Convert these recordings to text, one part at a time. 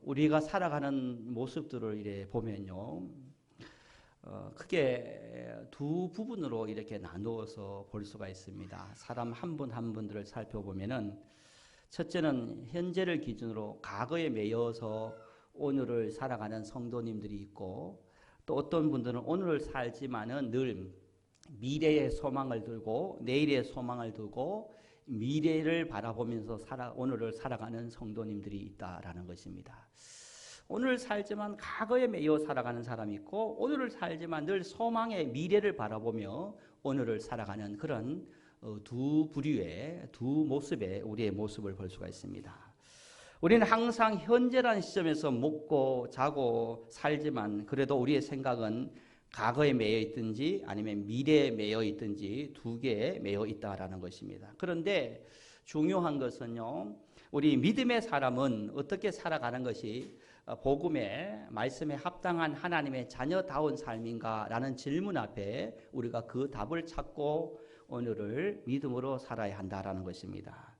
우리가 살아가는 모습들을 이래 보면요, 크게 두 부분으로 이렇게 나누어서 볼 수가 있습니다. 사람 한 분 한 분들을 살펴보면은, 첫째는 현재를 기준으로 과거에 매여서 오늘을 살아가는 성도님들이 있고, 또 어떤 분들은 오늘을 살지만은 늘 미래의 소망을 두고, 내일의 소망을 두고 미래를 바라보면서 오늘을 살아가는 성도님들이 있다라는 것입니다. 오늘 살지만 과거에 매여 살아가는 사람이 있고, 오늘을 살지만 늘 소망의 미래를 바라보며 오늘을 살아가는 그런 두 부류의 두 모습의 우리의 모습을 볼 수가 있습니다. 우리는 항상 현재라는 시점에서 먹고 자고 살지만, 그래도 우리의 생각은 과거에 매여 있든지 아니면 미래에 매여 있든지 두 개에 매여 있다라는 것입니다. 그런데 중요한 것은요, 우리 믿음의 사람은 어떻게 살아가는 것이 복음의 말씀에 합당한 하나님의 자녀다운 삶인가 라는 질문 앞에 우리가 그 답을 찾고 오늘을 믿음으로 살아야 한다라는 것입니다.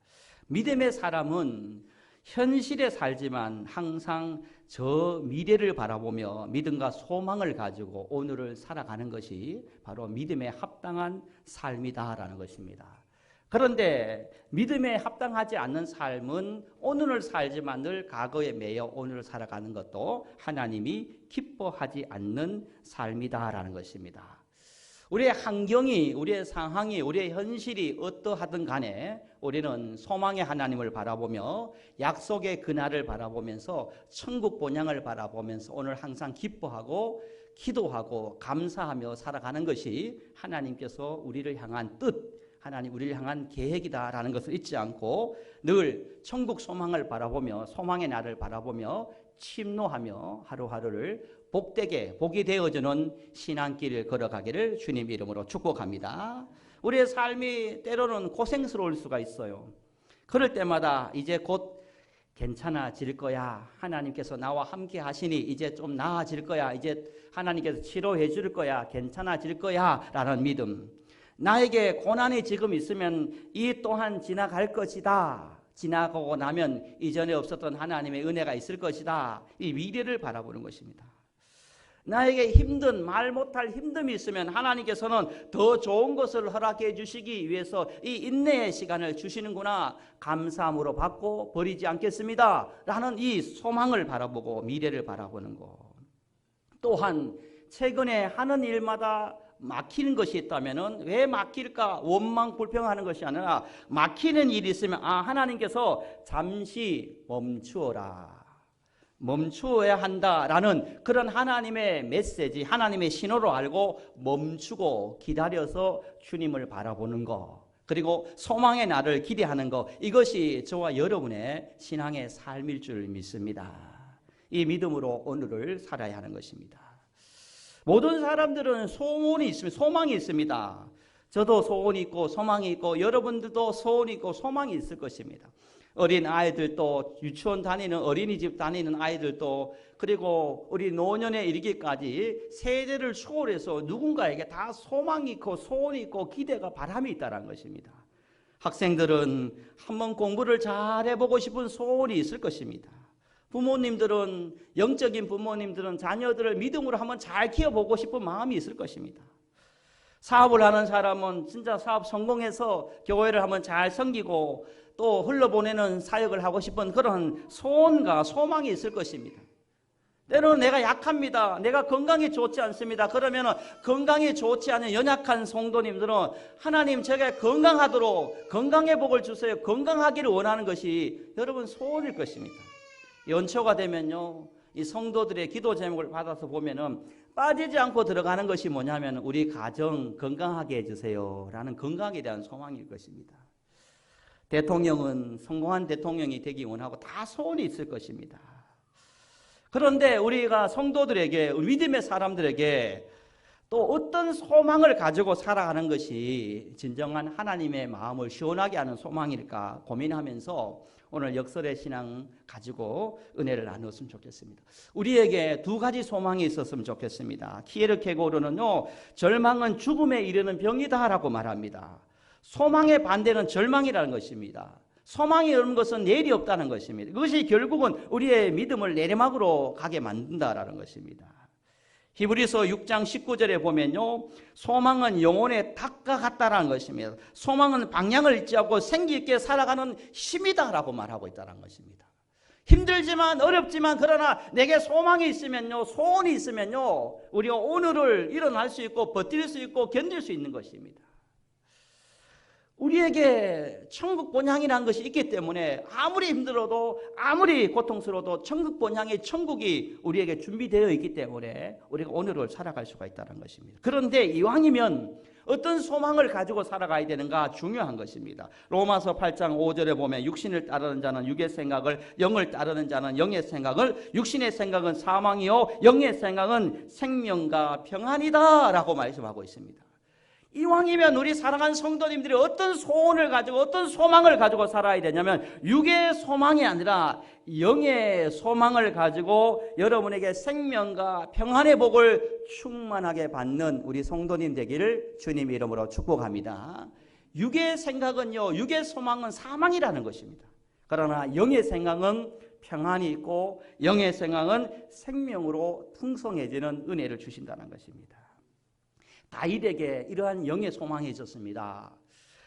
믿음의 사람은 현실에 살지만 항상 저 미래를 바라보며 믿음과 소망을 가지고 오늘을 살아가는 것이 바로 믿음에 합당한 삶이다라는 것입니다. 그런데 믿음에 합당하지 않는 삶은 오늘을 살지만 늘 과거에 매여 오늘을 살아가는 것도 하나님이 기뻐하지 않는 삶이다라는 것입니다. 우리의 환경이, 우리의 상황이, 우리의 현실이 어떠하든 간에 우리는 소망의 하나님을 바라보며 약속의 그날을 바라보면서 천국 본향을 바라보면서 오늘 항상 기뻐하고 기도하고 감사하며 살아가는 것이 하나님께서 우리를 향한 뜻, 하나님 우리를 향한 계획이다라는 것을 잊지 않고 늘 천국 소망을 바라보며 소망의 날을 바라보며 침노하며 하루하루를 복되게 복이 되어주는 신앙길을 걸어가기를 주님 이름으로 축복합니다. 우리의 삶이 때로는 고생스러울 수가 있어요. 그럴 때마다 이제 곧 괜찮아질 거야, 하나님께서 나와 함께 하시니 이제 좀 나아질 거야, 이제 하나님께서 치료해 줄 거야, 괜찮아질 거야 라는 믿음, 나에게 고난이 지금 있으면 이 또한 지나갈 것이다, 지나가고 나면 이전에 없었던 하나님의 은혜가 있을 것이다, 이 미래를 바라보는 것입니다. 나에게 힘든, 말 못할 힘듦이 있으면 하나님께서는 더 좋은 것을 허락해 주시기 위해서 이 인내의 시간을 주시는구나, 감사함으로 받고 버리지 않겠습니다 라는 이 소망을 바라보고 미래를 바라보는 것. 또한 최근에 하는 일마다 막히는 것이 있다면 왜 막힐까 원망 불평하는 것이 아니라, 막히는 일이 있으면 하나님께서 잠시 멈추어야 한다라는 그런 하나님의 메시지, 하나님의 신호로 알고 멈추고 기다려서 주님을 바라보는 것, 그리고 소망의 날을 기대하는 것, 이것이 저와 여러분의 신앙의 삶일 줄 믿습니다. 이 믿음으로 오늘을 살아야 하는 것입니다. 모든 사람들은 소원이 있습니다. 소망이 있습니다. 저도 소원이 있고 소망이 있고 여러분들도 소원이 있고 소망이 있을 것입니다. 어린 아이들도, 유치원 다니는 어린이집 다니는 아이들도, 그리고 우리 노년에 이르기까지 세대를 초월해서 누군가에게 다 소망이 있고 소원이 있고 기대가 바람이 있다는 것입니다. 학생들은 한번 공부를 잘 해보고 싶은 소원이 있을 것입니다. 부모님들은, 영적인 부모님들은 자녀들을 믿음으로 한번 잘 키워보고 싶은 마음이 있을 것입니다. 사업을 하는 사람은 진짜 사업 성공해서 교회를 한번 잘 섬기고 또 흘러보내는 사역을 하고 싶은 그런 소원과 소망이 있을 것입니다. 때로는 내가 약합니다, 내가 건강이 좋지 않습니다, 그러면 건강이 좋지 않은 연약한 성도님들은 하나님 제가 건강하도록 건강의 복을 주세요, 건강하기를 원하는 것이 여러분 소원일 것입니다. 연초가 되면요, 이 성도들의 기도 제목을 받아서 보면은 빠지지 않고 들어가는 것이 뭐냐면 우리 가정 건강하게 해주세요 라는 건강에 대한 소망일 것입니다. 대통령은 성공한 대통령이 되기 원하고 다 소원이 있을 것입니다. 그런데 우리가 성도들에게, 믿음의 사람들에게 또 어떤 소망을 가지고 살아가는 것이 진정한 하나님의 마음을 시원하게 하는 소망일까 고민하면서 오늘 역설의 신앙 가지고 은혜를 나누었으면 좋겠습니다. 우리에게 두 가지 소망이 있었으면 좋겠습니다. 키에르케고르는요, 절망은 죽음에 이르는 병이다 라고 말합니다. 소망의 반대는 절망이라는 것입니다. 소망이 없는 것은 내일이 없다는 것입니다. 그것이 결국은 우리의 믿음을 내리막으로 가게 만든다라는 것입니다. 히브리서 6장 19절에 보면요, 소망은 영혼의 닭과 같다라는 것입니다. 소망은 방향을 잃지 않고 생기 있게 살아가는 힘이다라고 말하고 있다는 것입니다. 힘들지만 어렵지만 그러나 내게 소망이 있으면요, 소원이 있으면요, 우리가 오늘을 일어날 수 있고 버틸 수 있고 견딜 수 있는 것입니다. 우리에게 천국 본향이라는 것이 있기 때문에 아무리 힘들어도 아무리 고통스러워도 천국 본향의 천국이 우리에게 준비되어 있기 때문에 우리가 오늘을 살아갈 수가 있다는 것입니다. 그런데 이왕이면 어떤 소망을 가지고 살아가야 되는가 중요한 것입니다. 로마서 8장 5절에 보면 육신을 따르는 자는 육의 생각을, 영을 따르는 자는 영의 생각을, 육신의 생각은 사망이요 영의 생각은 생명과 평안이다 라고 말씀하고 있습니다. 이왕이면 우리 사랑하는 성도님들이 어떤 소원을 가지고 어떤 소망을 가지고 살아야 되냐면 육의 소망이 아니라 영의 소망을 가지고 여러분에게 생명과 평안의 복을 충만하게 받는 우리 성도님 되기를 주님 이름으로 축복합니다. 육의 생각은요, 육의 소망은 사망이라는 것입니다. 그러나 영의 생각은 평안이 있고 영의 생각은 생명으로 풍성해지는 은혜를 주신다는 것입니다. 다윗에게 이러한 영의 소망이 있었습니다.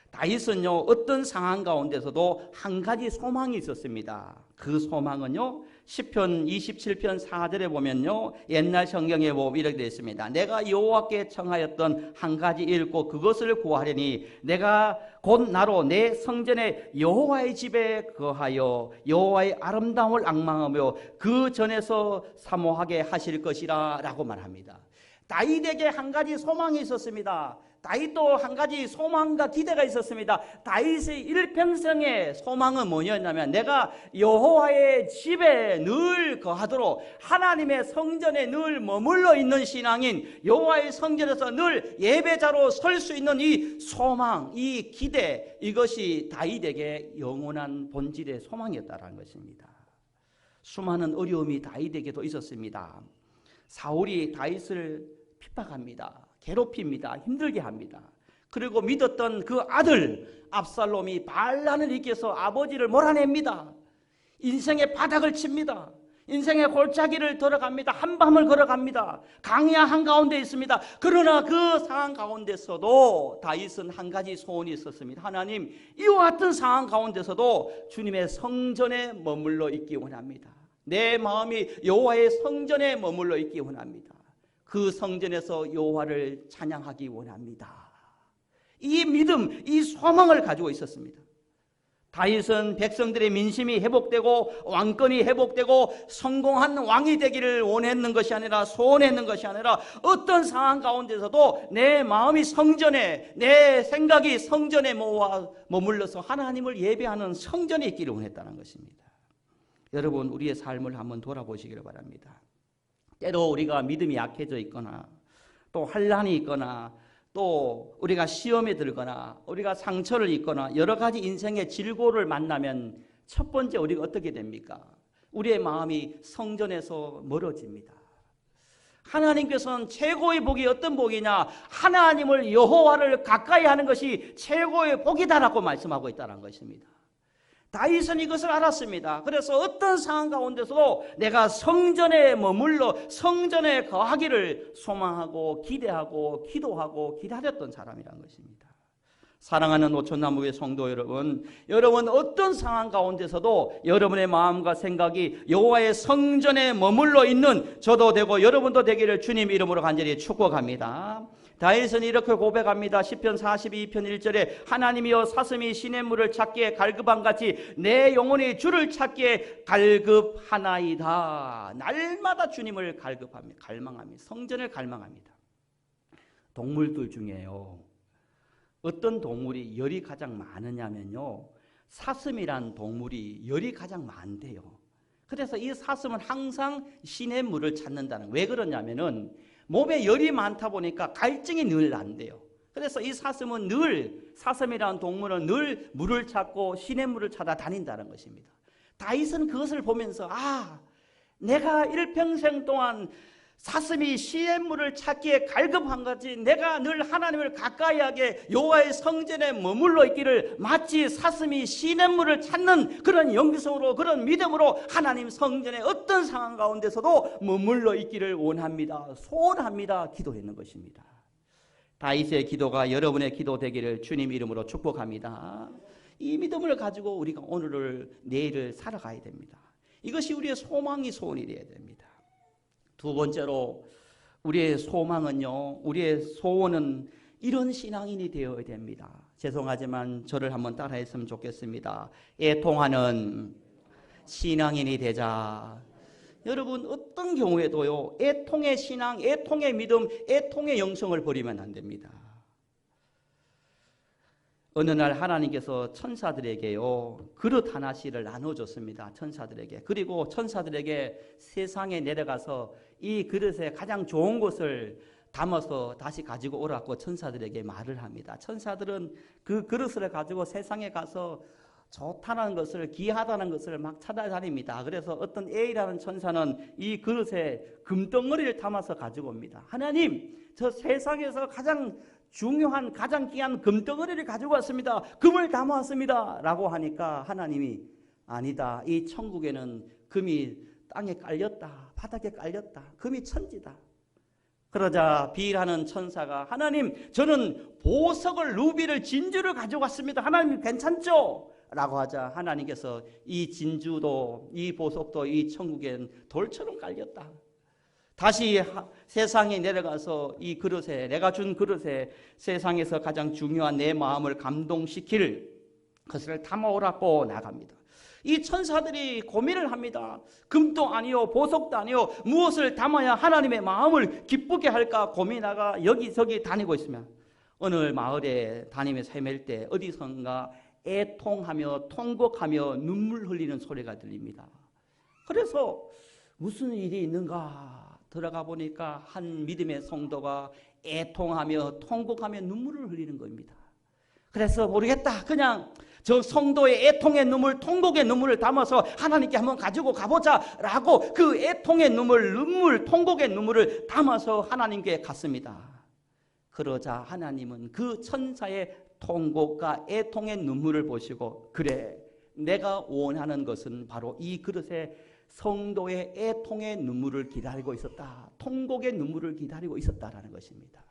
다윗은요, 어떤 상황 가운데서도 한 가지 소망이 있었습니다. 그 소망은요, 시편 27편 4절에 보면요, 옛날 성경에 보면 이렇게 되어 있습니다. 내가 여호와께 청하였던 한 가지 잃고 그것을 구하려니 내가 곧 나로 내 성전에 여호와의 집에 거하여 여호와의 아름다움을 앙망하며 그 전에서 사모하게 하실 것이라 라고 말합니다. 다윗에게 한 가지 소망이 있었습니다. 다윗도 한 가지 소망과 기대가 있었습니다. 다윗의 일평생의 소망은 뭐였냐면 내가 여호와의 집에 늘 거하도록 하나님의 성전에 늘 머물러 있는 신앙인 여호와의 성전에서 늘 예배자로 설 수 있는 이 소망, 이 기대, 이것이 다윗에게 영원한 본질의 소망이었다는 것입니다. 수많은 어려움이 다윗에게도 있었습니다. 사울이 다윗을 핍박합니다. 괴롭힙니다. 힘들게 합니다. 그리고 믿었던 그 아들 압살롬이 반란을 일으켜서 아버지를 몰아냅니다. 인생의 바닥을 칩니다. 인생의 골짜기를 걸어갑니다. 한밤을 걸어갑니다. 강야 한가운데 있습니다. 그러나 그 상황 가운데서도 다윗은 한 가지 소원이 있었습니다. 하나님, 이와 같은 상황 가운데서도 주님의 성전에 머물러 있기 원합니다. 내 마음이 여호와의 성전에 머물러 있기 원합니다. 그 성전에서 여호와를 찬양하기 원합니다. 이 믿음, 이 소망을 가지고 있었습니다. 다윗은 백성들의 민심이 회복되고 왕권이 회복되고 성공한 왕이 되기를 원했는 것이 아니라 소원했는 것이 아니라 어떤 상황 가운데서도 내 마음이 성전에, 내 생각이 성전에 머물러서 하나님을 예배하는 성전에 있기를 원했다는 것입니다. 여러분, 우리의 삶을 한번 돌아보시기를 바랍니다. 때로 우리가 믿음이 약해져 있거나 또 환난이 있거나 또 우리가 시험에 들거나 우리가 상처를 입거나 여러 가지 인생의 질고를 만나면 첫 번째 우리가 어떻게 됩니까? 우리의 마음이 성전에서 멀어집니다. 하나님께서는 최고의 복이 어떤 복이냐? 하나님을 여호와를 가까이 하는 것이 최고의 복이다라고 말씀하고 있다는 것입니다. 다윗은 이것을 알았습니다. 그래서 어떤 상황 가운데서도 내가 성전에 머물러 성전에 거하기를 소망하고 기대하고 기도하고 기다렸던 사람이라는 것입니다. 사랑하는 노천나무의 성도 여러분, 여러분 어떤 상황 가운데서도 여러분의 마음과 생각이 여호와의 성전에 머물러 있는 저도 되고 여러분도 되기를 주님 이름으로 간절히 축복합니다. 다윗은 이렇게 고백합니다. 시편 42편 1절에 하나님이여 사슴이 시냇물을 찾기에 갈급함같이 내 영혼이 주를 찾기에 갈급하나이다. 날마다 주님을 갈급합니다. 갈망합니다. 성전을 갈망합니다. 동물들 중에요, 어떤 동물이 열이 가장 많으냐면요, 사슴이란 동물이 열이 가장 많대요. 그래서 이 사슴은 항상 시냇물을 찾는다는, 왜 그러냐면은 몸에 열이 많다 보니까 갈증이 늘 난대요. 그래서 이 사슴은 늘, 사슴이라는 동물은 늘 물을 찾고 시냇물을 찾아 다닌다는 것입니다. 다윗은 그것을 보면서 내가 일평생 동안 사슴이 시냇물을 찾기에 갈급한 거지, 내가 늘 하나님을 가까이 하게 여호와의 성전에 머물러 있기를 마치 사슴이 시냇물을 찾는 그런 영성으로, 그런 믿음으로 하나님 성전의 어떤 상황 가운데서도 머물러 있기를 원합니다. 소원합니다. 기도했는 것입니다. 다윗의 기도가 여러분의 기도 되기를 주님 이름으로 축복합니다. 이 믿음을 가지고 우리가 오늘을, 내일을 살아가야 됩니다. 이것이 우리의 소망이 소원이 되어야 됩니다. 두 번째로 우리의 소망은요, 우리의 소원은 이런 신앙인이 되어야 됩니다. 죄송하지만 저를 한번 따라했으면 좋겠습니다. 애통하는 신앙인이 되자. 여러분, 어떤 경우에도요, 애통의 신앙, 애통의 믿음, 애통의 영성을 버리면 안 됩니다. 어느 날 하나님께서 천사들에게요, 그릇 하나씩을 나눠줬습니다. 천사들에게. 그리고 천사들에게 세상에 내려가서 이 그릇에 가장 좋은 것을 담아서 다시 가지고 오라고 천사들에게 말을 합니다. 천사들은 그 그릇을 가지고 세상에 가서 좋다는 것을, 귀하다는 것을 막 찾아다닙니다. 그래서 어떤 A라는 천사는 이 그릇에 금덩어리를 담아서 가지고 옵니다. 하나님, 저 세상에서 가장 중요한, 가장 귀한 금덩어리를 가지고 왔습니다. 금을 담아왔습니다. 라고 하니까 하나님이 아니다. 이 천국에는 금이 땅에 깔렸다. 바닥에 깔렸다. 금이 천지다. 그러자 비라는 천사가 하나님, 저는 보석을, 루비를, 진주를 가지고 왔습니다. 하나님 괜찮죠? 라고 하자 하나님께서 이 진주도, 이 보석도 이 천국엔 돌처럼 깔렸다. 다시 세상에 내려가서 이 그릇에, 내가 준 그릇에 세상에서 가장 중요한 내 마음을 감동시킬 것을 담아오라고 나갑니다. 이 천사들이 고민을 합니다. 금도 아니요, 보석도 아니요, 무엇을 담아야 하나님의 마음을 기쁘게 할까 고민하다가 여기저기 다니고 있으면 어느 마을에 다니면서 헤맬 때 어디선가 애통하며 통곡하며 눈물 흘리는 소리가 들립니다. 그래서 무슨 일이 있는가 들어가 보니까 한 믿음의 성도가 애통하며 통곡하며 눈물을 흘리는 겁니다. 그래서 모르겠다, 그냥 저 성도의 애통의 눈물, 통곡의 눈물을 담아서 하나님께 한번 가지고 가보자 라고 그 애통의 눈물, 통곡의 눈물을 담아서 하나님께 갔습니다. 그러자 하나님은 그 천사의 통곡과 애통의 눈물을 보시고, 그래, 내가 원하는 것은 바로 이 그릇에 성도의 애통의 눈물을 기다리고 있었다. 통곡의 눈물을 기다리고 있었다라는 것입니다.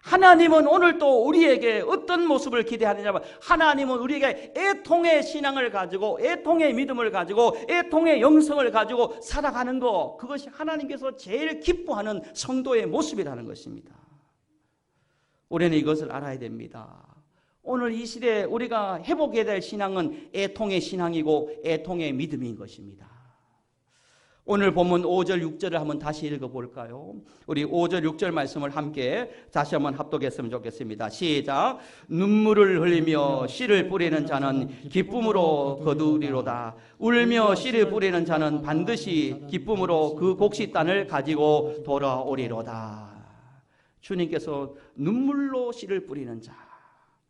하나님은 오늘도 우리에게 어떤 모습을 기대하느냐면, 하나님은 우리에게 애통의 신앙을 가지고, 애통의 믿음을 가지고, 애통의 영성을 가지고 살아가는 것, 그것이 하나님께서 제일 기뻐하는 성도의 모습이라는 것입니다. 우리는 이것을 알아야 됩니다. 오늘 이 시대에 우리가 회복해야 될 신앙은 애통의 신앙이고 애통의 믿음인 것입니다. 오늘 본문 5절 6절을 한번 다시 읽어볼까요? 우리 5절 6절 말씀을 함께 다시 한번 합독했으면 좋겠습니다. 시작. 눈물을 흘리며 씨를 뿌리는 자는 기쁨으로 거두리로다. 울며 씨를 뿌리는 자는 반드시 기쁨으로 그 곡식단을 가지고 돌아오리로다. 주님께서 눈물로 씨를 뿌리는 자,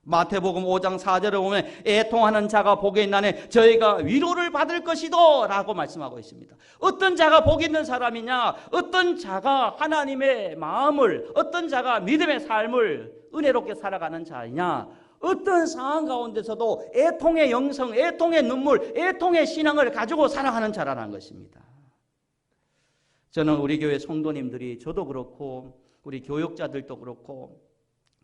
마태복음 5장 4절에 보면 애통하는 자가 복이 있나니 저희가 위로를 받을 것이다 라고 말씀하고 있습니다. 어떤 자가 복 있는 사람이냐, 어떤 자가 하나님의 마음을, 어떤 자가 믿음의 삶을 은혜롭게 살아가는 자이냐, 어떤 상황 가운데서도 애통의 영성, 애통의 눈물, 애통의 신앙을 가지고 살아가는 자라는 것입니다. 저는 우리 교회 성도님들이, 저도 그렇고 우리 교역자들도 그렇고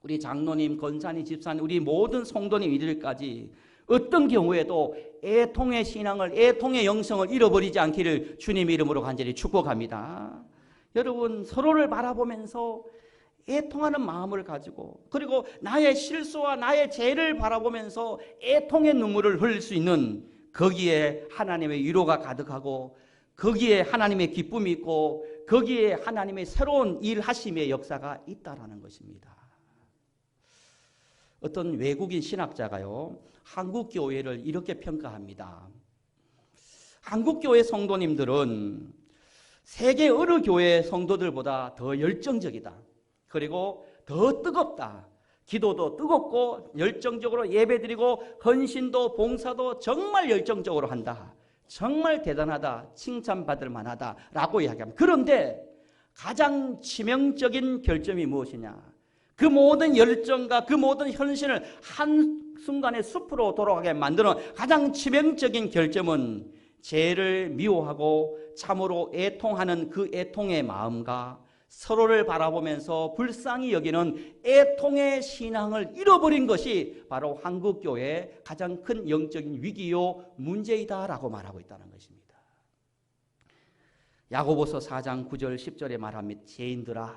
우리 장로님, 권사님, 집사님, 우리 모든 성도님 이들까지 어떤 경우에도 애통의 신앙을, 애통의 영성을 잃어버리지 않기를 주님 이름으로 간절히 축복합니다. 여러분, 서로를 바라보면서 애통하는 마음을 가지고, 그리고 나의 실수와 나의 죄를 바라보면서 애통의 눈물을 흘릴 수 있는, 거기에 하나님의 위로가 가득하고 거기에 하나님의 기쁨이 있고 거기에 하나님의 새로운 일하심의 역사가 있다라는 것입니다. 어떤 외국인 신학자가요, 한국 교회를 이렇게 평가합니다. 한국 교회 성도님들은 세계 어느 교회 성도들보다 더 열정적이다. 그리고 더 뜨겁다. 기도도 뜨겁고 열정적으로 예배드리고 헌신도 봉사도 정말 열정적으로 한다. 정말 대단하다. 칭찬받을 만하다 라고 이야기합니다. 그런데 가장 치명적인 결점이 무엇이냐? 그 모든 열정과 그 모든 헌신을 한순간에 숲으로 돌아가게 만드는 가장 치명적인 결점은 죄를 미워하고 참으로 애통하는 그 애통의 마음과 서로를 바라보면서 불쌍히 여기는 애통의 신앙을 잃어버린 것이 바로 한국교회의 가장 큰 영적인 위기요 문제이다라고 말하고 있다는 것입니다. 야고보서 4장 9절 10절에 말합니다. 죄인들아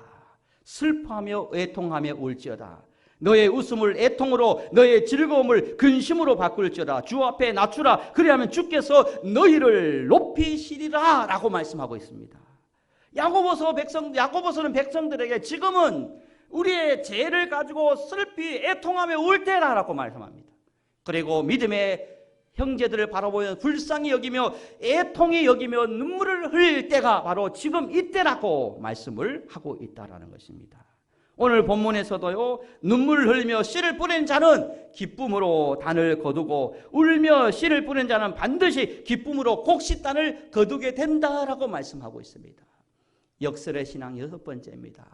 슬퍼하며 애통하며 울지어다. 너의 웃음을 애통으로 너의 즐거움을 근심으로 바꿀지어다. 주 앞에 낮추라. 그리하면 주께서 너희를 높이시리라 라고 말씀하고 있습니다. 야고보서는 백성들에게 지금은 우리의 죄를 가지고 슬피 애통하며 울 때라고 말씀합니다. 그리고 믿음의 형제들을 바라보며 불쌍히 여기며 애통히 여기며 눈물을 흘릴 때가 바로 지금 이때라고 말씀을 하고 있다는 것입니다. 오늘 본문에서도요, 눈물을 흘리며 씨를 뿌리는 자는 기쁨으로 단을 거두고 울며 씨를 뿌리는 자는 반드시 기쁨으로 곡식단을 거두게 된다라고 말씀하고 있습니다. 역설의 신앙 6번째입니다.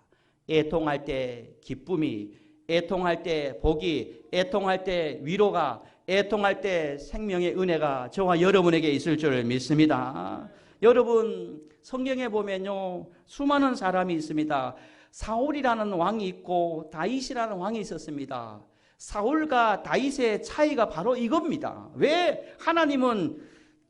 애통할 때 기쁨이, 애통할 때 복이, 애통할 때 위로가, 애통할 때 생명의 은혜가 저와 여러분에게 있을 줄 믿습니다. 여러분 성경에 보면요, 수많은 사람이 있습니다. 사울이라는 왕이 있고 다윗이라는 왕이 있었습니다. 사울과 다윗의 차이가 바로 이겁니다. 왜 하나님은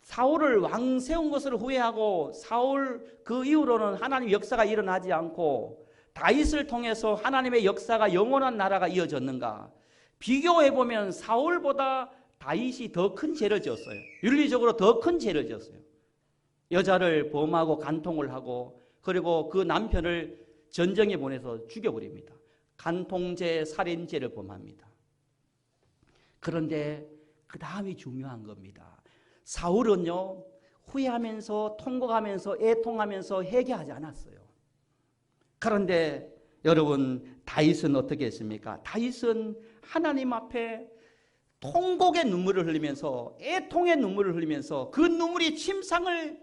사울을 왕 세운 것을 후회하고 사울 그 이후로는 하나님 역사가 일어나지 않고 다윗을 통해서 하나님의 역사가 영원한 나라가 이어졌는가? 비교해보면 사울보다 다윗이 더 큰 죄를 지었어요. 윤리적으로 더 큰 죄를 지었어요. 여자를 범하고 간통을 하고 그리고 그 남편을 전쟁에 보내서 죽여버립니다. 간통죄, 살인죄를 범합니다. 그런데 그 다음이 중요한 겁니다. 사울은요, 후회하면서 통곡하면서 애통하면서 회개하지 않았어요. 그런데 여러분 다윗은 어떻게 했습니까? 다윗은 하나님 앞에 통곡의 눈물을 흘리면서 애통의 눈물을 흘리면서 그 눈물이 침상을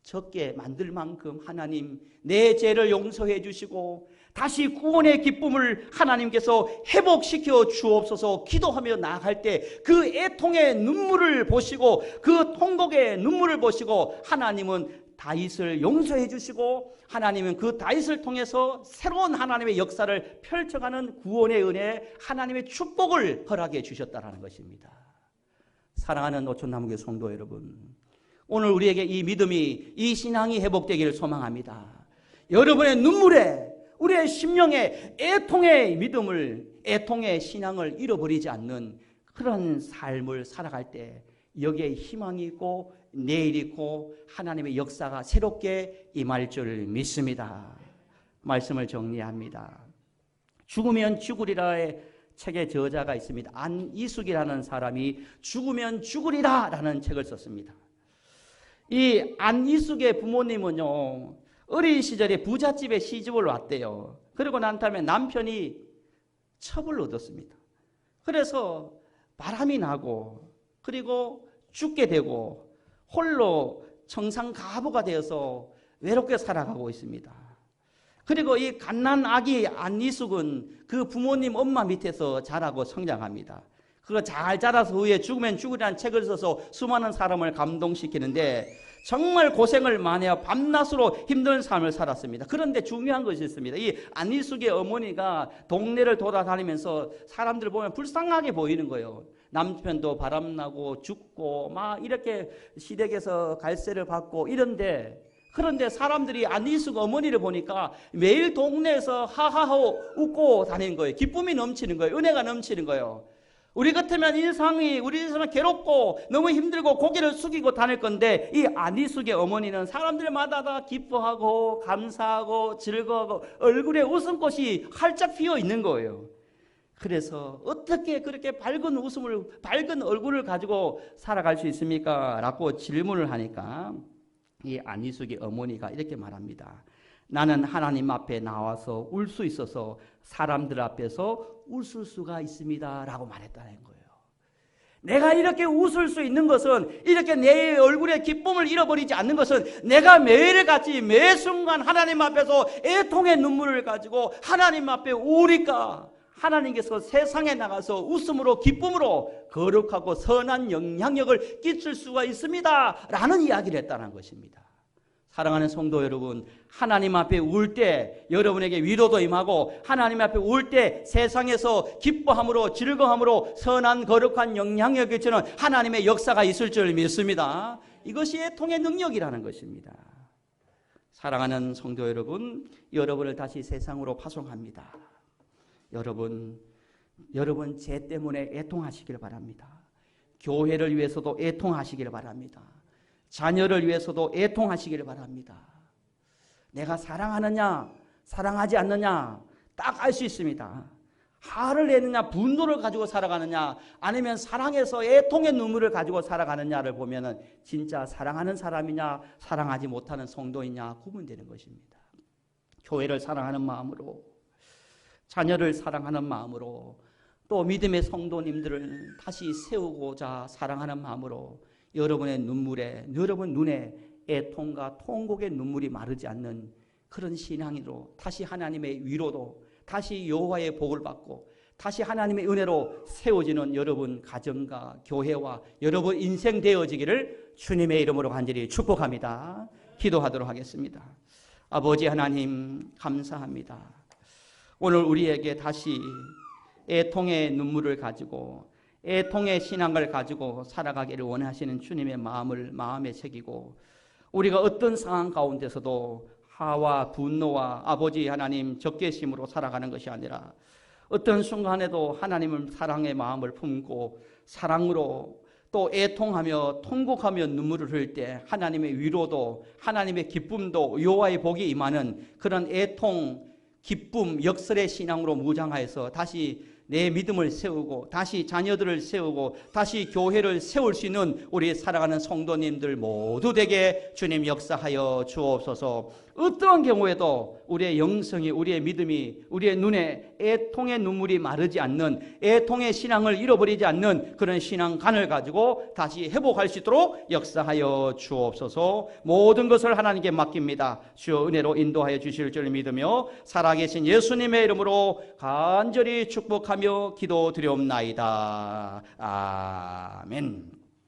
적게 만들 만큼 하나님 내 죄를 용서해 주시고 다시 구원의 기쁨을 하나님께서 회복시켜 주옵소서 기도하며 나아갈 때 그 애통의 눈물을 보시고 그 통곡의 눈물을 보시고 하나님은 다윗을 용서해 주시고 하나님은 그 다윗을 통해서 새로운 하나님의 역사를 펼쳐가는 구원의 은혜, 하나님의 축복을 허락해 주셨다는 것입니다. 사랑하는 노천나무교회 성도 여러분, 오늘 우리에게 이 믿음이, 이 신앙이 회복되기를 소망합니다. 여러분의 눈물에, 우리의 심령에 애통의 믿음을, 애통의 신앙을 잃어버리지 않는 그런 삶을 살아갈 때 여기에 희망이 있고 내일이 있고 하나님의 역사가 새롭게 임할 줄 믿습니다. 말씀을 정리합니다. 죽으면 죽으리라의 책의 저자가 있습니다. 안이숙이라는 사람이 죽으면 죽으리라 라는 책을 썼습니다. 이 안이숙의 부모님은요, 어린 시절에 부잣집에 시집을 왔대요. 그리고 난 다음에 남편이 첩을 얻었습니다. 그래서 바람이 나고 그리고 죽게 되고 홀로 청산가부가 되어서 외롭게 살아가고 있습니다. 그리고 이 갓난 아기 안이숙은 그 부모님 엄마 밑에서 자라고 성장합니다. 그거 잘 자라서 후에 죽으면 죽으리라는 책을 써서 수많은 사람을 감동시키는데 정말 고생을 많이 하고 밤낮으로 힘든 삶을 살았습니다. 그런데 중요한 것이 있습니다. 이 안이숙의 어머니가 동네를 돌아다니면서 사람들을 보면 불쌍하게 보이는 거예요. 남편도 바람나고 죽고 막 이렇게 시댁에서 갈세를 받고 그런데 사람들이 안이숙 어머니를 보니까 매일 동네에서 하하하고 웃고 다니는 거예요. 기쁨이 넘치는 거예요. 은혜가 넘치는 거예요. 우리 같으면 우리 인생은 괴롭고 너무 힘들고 고개를 숙이고 다닐 건데 이 안이숙의 어머니는 사람들마다 다 기뻐하고 감사하고 즐거워하고 얼굴에 웃음꽃이 활짝 피어 있는 거예요. 그래서 어떻게 그렇게 밝은 얼굴을 가지고 살아갈 수 있습니까? 라고 질문을 하니까 이 안이숙의 어머니가 이렇게 말합니다. 나는 하나님 앞에 나와서 울 수 있어서 사람들 앞에서 웃을 수가 있습니다 라고 말했다는 거예요. 내가 이렇게 웃을 수 있는 것은, 이렇게 내 얼굴에 기쁨을 잃어버리지 않는 것은, 내가 매일같이 매 순간 하나님 앞에서 애통의 눈물을 가지고 하나님 앞에 우니까 하나님께서 세상에 나가서 웃음으로 기쁨으로 거룩하고 선한 영향력을 끼칠 수가 있습니다 라는 이야기를 했다는 것입니다. 사랑하는 성도 여러분, 하나님 앞에 울 때 여러분에게 위로도 임하고 하나님 앞에 울 때 세상에서 기뻐함으로 즐거움으로 선한 거룩한 영향력을 끼치는 하나님의 역사가 있을 줄 믿습니다. 이것이 애통의 능력이라는 것입니다. 사랑하는 성도 여러분, 여러분을 다시 세상으로 파송합니다. 여러분 죄 때문에 애통하시길 바랍니다. 교회를 위해서도 애통하시길 바랍니다. 자녀를 위해서도 애통하시길 바랍니다. 내가 사랑하느냐 사랑하지 않느냐 딱 알 수 있습니다. 화를 내느냐 분노를 가지고 살아가느냐 아니면 사랑해서 애통의 눈물을 가지고 살아가느냐를 보면 진짜 사랑하는 사람이냐 사랑하지 못하는 성도이냐 구분되는 것입니다. 교회를 사랑하는 마음으로, 자녀를 사랑하는 마음으로, 또 믿음의 성도님들을 다시 세우고자 사랑하는 마음으로 여러분의 눈물에, 여러분 눈에 애통과 통곡의 눈물이 마르지 않는 그런 신앙으로 다시 하나님의 위로도, 다시 여호와의 복을 받고 다시 하나님의 은혜로 세워지는 여러분 가정과 교회와 여러분 인생 되어지기를 주님의 이름으로 간절히 축복합니다. 기도하도록 하겠습니다. 아버지 하나님 감사합니다. 오늘 우리에게 다시 애통의 눈물을 가지고 애통의 신앙을 가지고 살아가기를 원하시는 주님의 마음을 마음에 새기고 우리가 어떤 상황 가운데서도 화와 분노와 아버지 하나님 적개심으로 살아가는 것이 아니라 어떤 순간에도 하나님을 사랑의 마음을 품고 사랑으로 또 애통하며 통곡하며 눈물을 흘릴 때 하나님의 위로도 하나님의 기쁨도 여호와의 복이 임하는 그런 애통, 기쁨, 역설의 신앙으로 무장하여서 다시 내 믿음을 세우고 다시 자녀들을 세우고 다시 교회를 세울 수 있는 우리 사랑하는 성도님들 모두 되게 주님 역사하여 주옵소서. 어떠한 경우에도 우리의 영성이, 우리의 믿음이, 우리의 눈에 애통의 눈물이 마르지 않는, 애통의 신앙을 잃어버리지 않는 그런 신앙관을 가지고 다시 회복할 수 있도록 역사하여 주옵소서. 모든 것을 하나님께 맡깁니다. 주여 은혜로 인도하여 주실 줄 믿으며 살아계신 예수님의 이름으로 간절히 축복하며 기도드리옵나이다. 아멘.